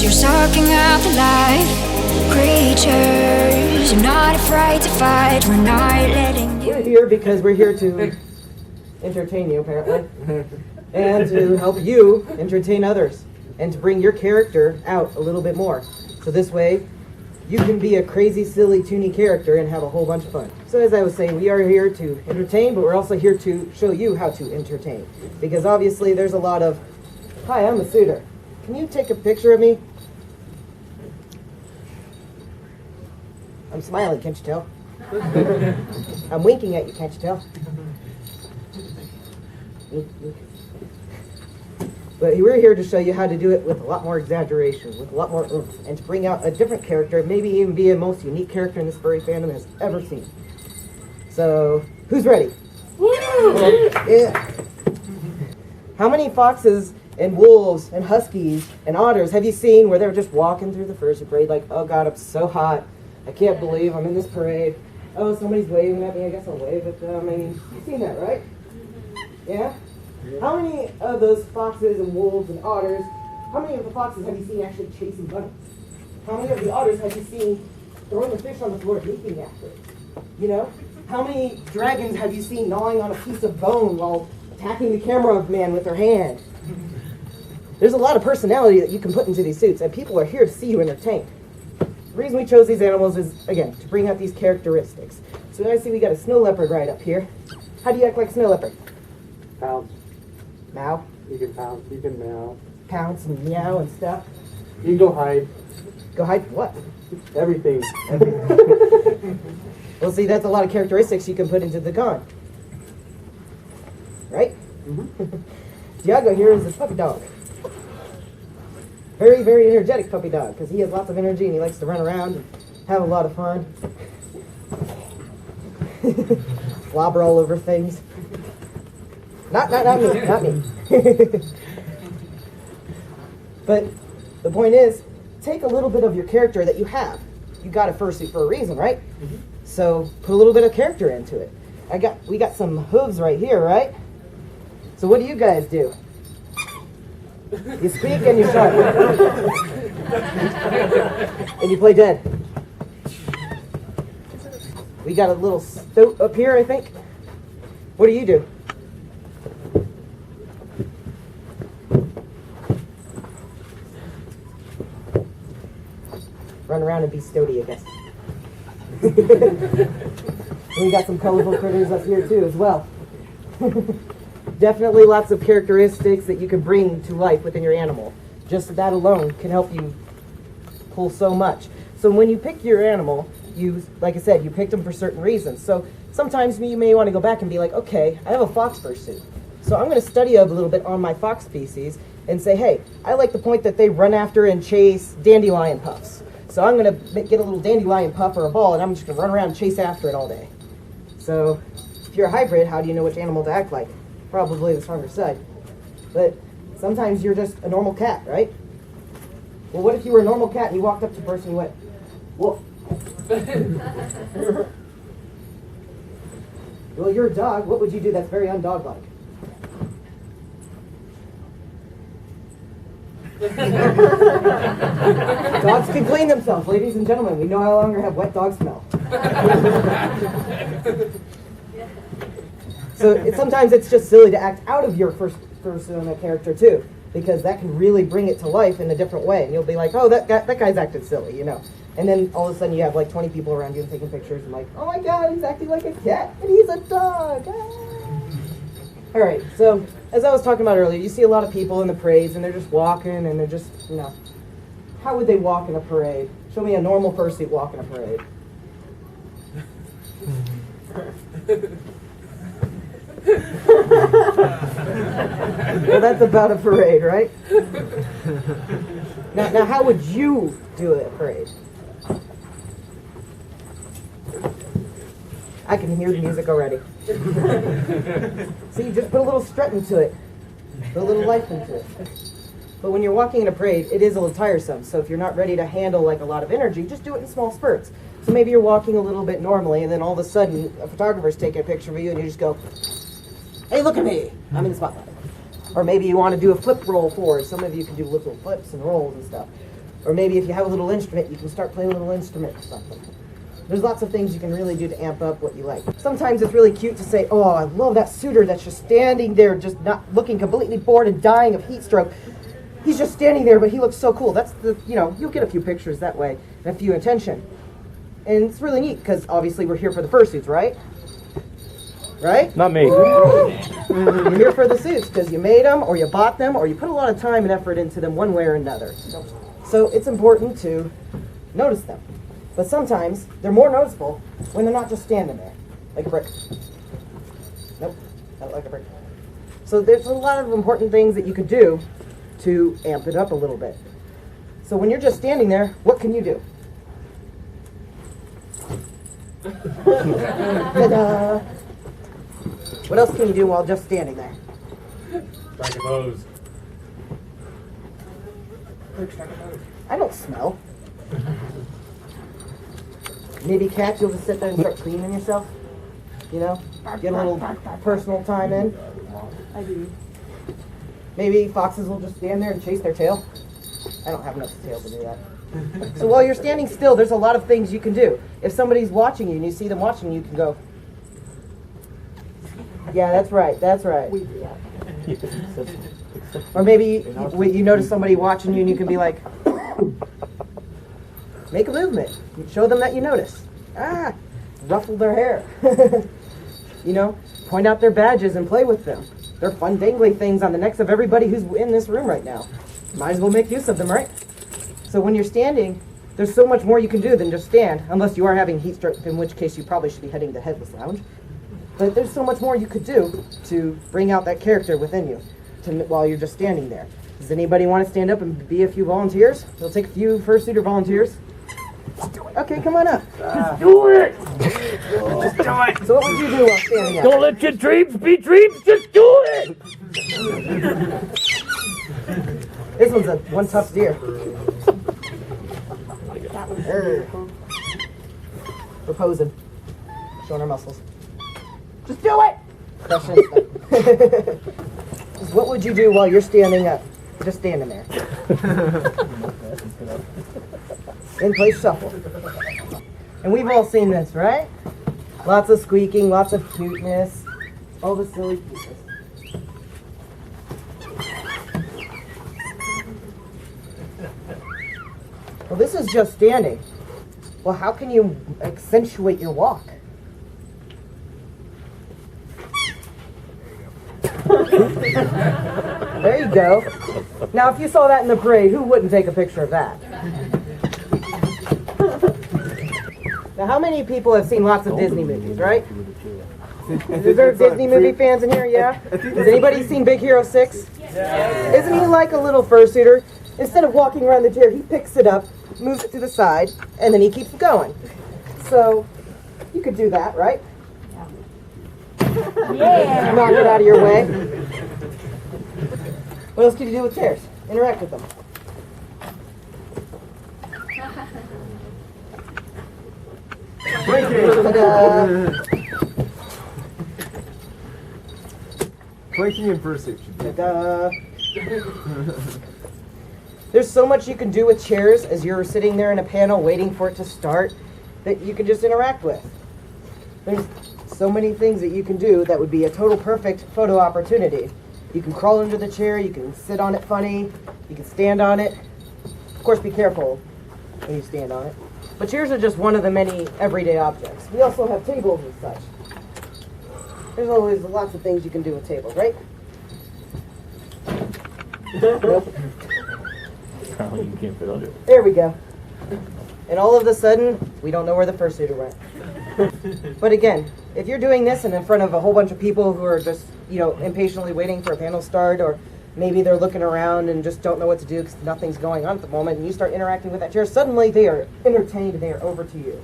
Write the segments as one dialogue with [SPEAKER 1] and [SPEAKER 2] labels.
[SPEAKER 1] you're sucking out the life. Creatures, you're not afraid to fight. We're not letting you.
[SPEAKER 2] We're here because we're here to entertain you, apparently, and to help you entertain others, and to bring your character out a little bit more. So this way, you can be a crazy, silly, toony character and have a whole bunch of fun. So as I was saying, we are here to entertain, but we're also here to show you how to entertain. Because obviously there's a lot of, hi, I'm a suitor. Can you take a picture of me? I'm smiling, can't you tell? I'm winking at you, can't you tell? But we're here to show you how to do it with a lot more exaggeration, with a lot more oomph, and to bring out a different character, maybe even be a most unique character in this furry fandom has ever seen. So, who's ready? Yeah. How many foxes and wolves and huskies and otters have you seen where they're just walking through the fursuit parade like, oh God, I'm so hot. I can't believe I'm in this parade. Oh, somebody's waving at me. I guess I'll wave at them. I mean, you've seen that, right? Yeah? How many of those foxes and wolves and otters, how many of the foxes have you seen actually chasing bunnies? How many of the otters have you seen throwing a fish on the floor, leaping after it? You know? How many dragons have you seen gnawing on a piece of bone while attacking the camera man with their hand? There's a lot of personality that you can put into these suits, and people are here to see you entertained. The reason we chose these animals is, again, to bring out these characteristics. So I see we got a snow leopard right up here. How do you act like a snow leopard?
[SPEAKER 3] Pounce.
[SPEAKER 2] Meow?
[SPEAKER 3] You can pounce, you can meow.
[SPEAKER 2] Pounce and meow and stuff.
[SPEAKER 3] You can go hide.
[SPEAKER 2] Go hide what?
[SPEAKER 3] Everything.
[SPEAKER 2] Well, see, that's a lot of characteristics you can put into the con. Right?
[SPEAKER 3] Mm-hmm.
[SPEAKER 2] Diago here is a puppy dog. Very, very energetic puppy dog, because he has lots of energy and he likes to run around and have a lot of fun. Slobber all over things. Not me. But the point is, take a little bit of your character that you have. You got a fursuit for a reason, right? Mm-hmm. So put a little bit of character into it. We got some hooves right here, right? So what do you guys do? You speak and you shut. And you play dead. We got a little stoat up here, I think. What do you do? Run around and be stoaty, I guess. And we got some colorful critters up here too as well. Definitely lots of characteristics that you can bring to life within your animal. Just that alone can help you pull so much. So when you pick your animal, like I said, you picked them for certain reasons. So sometimes you may want to go back and be like, okay, I have a fox fursuit. So I'm going to study a little bit on my fox species and say, hey, I like the point that they run after and chase dandelion puffs. So I'm going to get a little dandelion puff or a ball, and I'm just going to run around and chase after it all day. So if you're a hybrid, how do you know which animal to act like? Probably the stronger side. But sometimes you're just a normal cat, right? Well, what if you were a normal cat and you walked up to a person and you went, woof? Well, you're a dog. What would you do that's very undog-like? Dogs can clean themselves, ladies and gentlemen. We no longer have wet dog smell. So sometimes it's just silly to act out of your first persona character too, because that can really bring it to life in a different way. And you'll be like, oh, that guy's acted silly, you know. And then all of a sudden you have like 20 people around you and taking pictures and like, oh my God, he's acting like a cat and he's a dog. Ah. All right, so as I was talking about earlier, you see a lot of people in the parades and they're just walking and they're just, you know, how would they walk in a parade? Show me a normal fursuit walk in a parade. Well, that's about a parade, right? Now, how would you do a parade? I can hear the music already. See, just put a little strut into it. Put a little life into it. But when you're walking in a parade, it is a little tiresome. So if you're not ready to handle like a lot of energy, just do it in small spurts. So maybe you're walking a little bit normally, and then all of a sudden, a photographer's taking a picture of you, and you just go, hey, look at me, I'm in the spotlight. Or maybe you want to do a flip roll forward. Some of you can do little flips and rolls and stuff. Or maybe if you have a little instrument, you can start playing a little instrument or something. There's lots of things you can really do to amp up what you like. Sometimes it's really cute to say, oh, I love that suitor that's just standing there, just not looking completely bored and dying of heat stroke. He's just standing there, but he looks so cool. That's the, you'll get a few pictures that way and a few attention. And it's really neat because obviously we're here for the fursuits, right? Right?
[SPEAKER 4] Not me.
[SPEAKER 2] You're here for the suits because you made them or you bought them or you put a lot of time and effort into them one way or another. So it's important to notice them. But sometimes they're more noticeable when they're not just standing there, like a brick. Nope, not like a brick. So there's a lot of important things that you could do to amp it up a little bit. So when you're just standing there, what can you do? Ta-da! What else can you do while just standing there?
[SPEAKER 4] Strike a pose.
[SPEAKER 2] I don't smell. Maybe cats, you'll just sit there and start cleaning yourself. Get a little personal time in. I do. Maybe foxes will just stand there and chase their tail. I don't have enough tail to do that. So while you're standing still, there's a lot of things you can do. If somebody's watching you and you see them watching you, can go, yeah, that's right, that's right. Or maybe you notice somebody watching you and you can be like, make a movement. Show them that you notice. Ruffle their hair. Point out their badges and play with them. They're fun dangly things on the necks of everybody who's in this room right now. Might as well make use of them, right? So when you're standing, there's so much more you can do than just stand, unless you are having heat stroke, in which case you probably should be heading to Headless Lounge. But there's so much more you could do to bring out that character within you while you're just standing there. Does anybody want to stand up and be a few volunteers? We'll take a few fursuiter volunteers. Okay, come on up.
[SPEAKER 4] Just do it! Just do it!
[SPEAKER 2] So what would you do while standing up?
[SPEAKER 4] Don't let your dreams be dreams, just do it!
[SPEAKER 2] This one's one tough steer. We're posing. Showing our muscles. Just do it! Crushing it. What would you do while you're standing up? Just standing there. In place shuffle. And we've all seen this, right? Lots of squeaking, lots of cuteness, all the silly cuteness. Well, this is just standing. Well, how can you accentuate your walk? There you go. Now, if you saw that in the parade, who wouldn't take a picture of that? Now, how many people have seen lots of Disney movies, right? Is there Disney movie fans in here? Yeah? Has anybody seen Big Hero 6? Yes. Isn't he like a little fursuiter? Instead of walking around the chair, he picks it up, moves it to the side, and then he keeps going. So, you could do that, right? Yeah. Knock it out of your way. What else can you do with chairs? Interact with them.
[SPEAKER 3] Planking and fursuit.
[SPEAKER 2] There's so much you can do with chairs as you're sitting there in a panel waiting for it to start that you can just interact with. There's so many things that you can do that would be a total perfect photo opportunity. You can crawl under the chair, you can sit on it funny, you can stand on it. Of course, be careful when you stand on it. But chairs are just one of the many everyday objects. We also have tables and such. There's always lots of things you can do with tables, right? Nope.
[SPEAKER 4] You can't fit under it.
[SPEAKER 2] There we go. And all of a sudden, we don't know where the fursuiter went. But again, if you're doing this and in front of a whole bunch of people who are just, impatiently waiting for a panel start, or maybe they're looking around and just don't know what to do because nothing's going on at the moment, and you start interacting with that chair, suddenly they are entertained and they are over to you.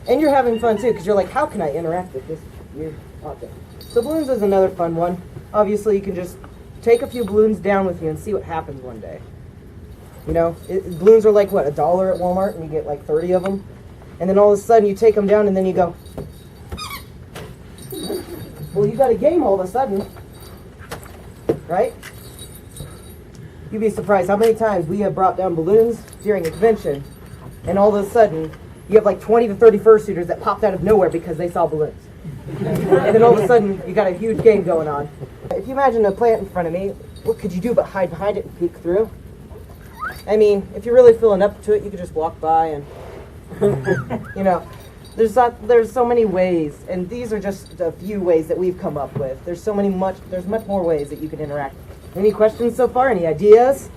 [SPEAKER 2] And you're having fun too, because you're like, how can I interact with this weird object? So balloons is another fun one. Obviously, you can just take a few balloons down with you and see what happens one day. Balloons are like, what, $1 at Walmart, and you get like 30 of them? And then all of a sudden you take them down and then you go, well, you got a game all of a sudden, right? you'd be surprised how many times we have brought down balloons during a convention, and all of a sudden, you have like 20 to 30 fursuiters that popped out of nowhere because they saw balloons. And then all of a sudden, you got a huge game going on. If you imagine a plant in front of me, what could you do but hide behind it and peek through? I mean, if you're really feeling up to it, you could just walk by and, you know, there's so many ways, and these are just a few ways that we've come up with. There's much more ways that you can interact. Any questions so far? Any ideas?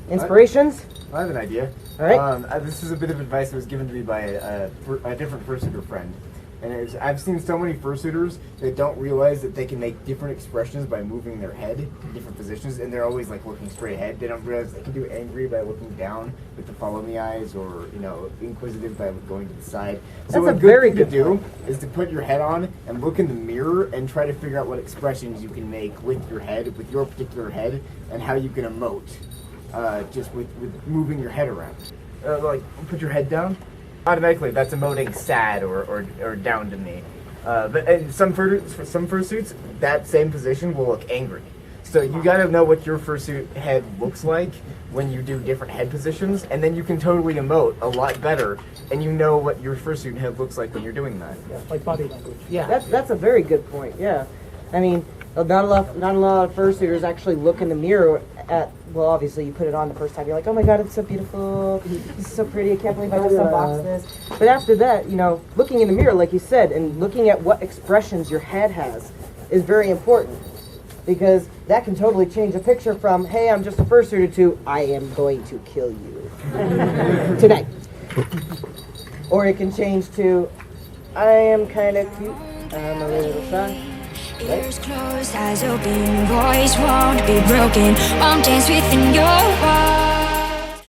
[SPEAKER 2] Inspirations?
[SPEAKER 3] I have an idea.
[SPEAKER 2] All right.
[SPEAKER 3] This is a bit of advice that was given to me by a different fursuiter friend. And I've seen so many fursuiters that don't realize that they can make different expressions by moving their head in different positions, and they're always like looking straight ahead. They don't realize they can do angry by looking down with the follow me eyes, or inquisitive by going to the side. So
[SPEAKER 2] That's
[SPEAKER 3] a
[SPEAKER 2] a very
[SPEAKER 3] good thing
[SPEAKER 2] good
[SPEAKER 3] to do is to put your head on and look in the mirror and try to figure out what expressions you can make with your head, with your particular head, and how you can emote just with moving your head around. Like put your head down. Automatically, that's emoting sad or down to me. But in some fursuits, that same position will look angry. So you gotta know what your fursuit head looks like when you do different head positions, and then you can totally emote a lot better, and you know what your fursuit head looks like when you're doing that.
[SPEAKER 5] Yeah, like body language.
[SPEAKER 2] Yeah, that's a very good point. Yeah, I mean, not a lot of fursuiters actually look in the mirror at. Well, obviously, you put it on the first time. You're like, oh my god, it's so beautiful. This is so pretty. I can't believe I just unboxed this. But after that, looking in the mirror, like you said, and looking at what expressions your head has is very important, because that can totally change a picture from, hey, I'm just a fursuiter, to, I am going to kill you tonight. Or it can change to, I am kind of cute. I'm a little shy.
[SPEAKER 1] Ears closed, eyes open, voice won't be broken. Won't dance within your walls.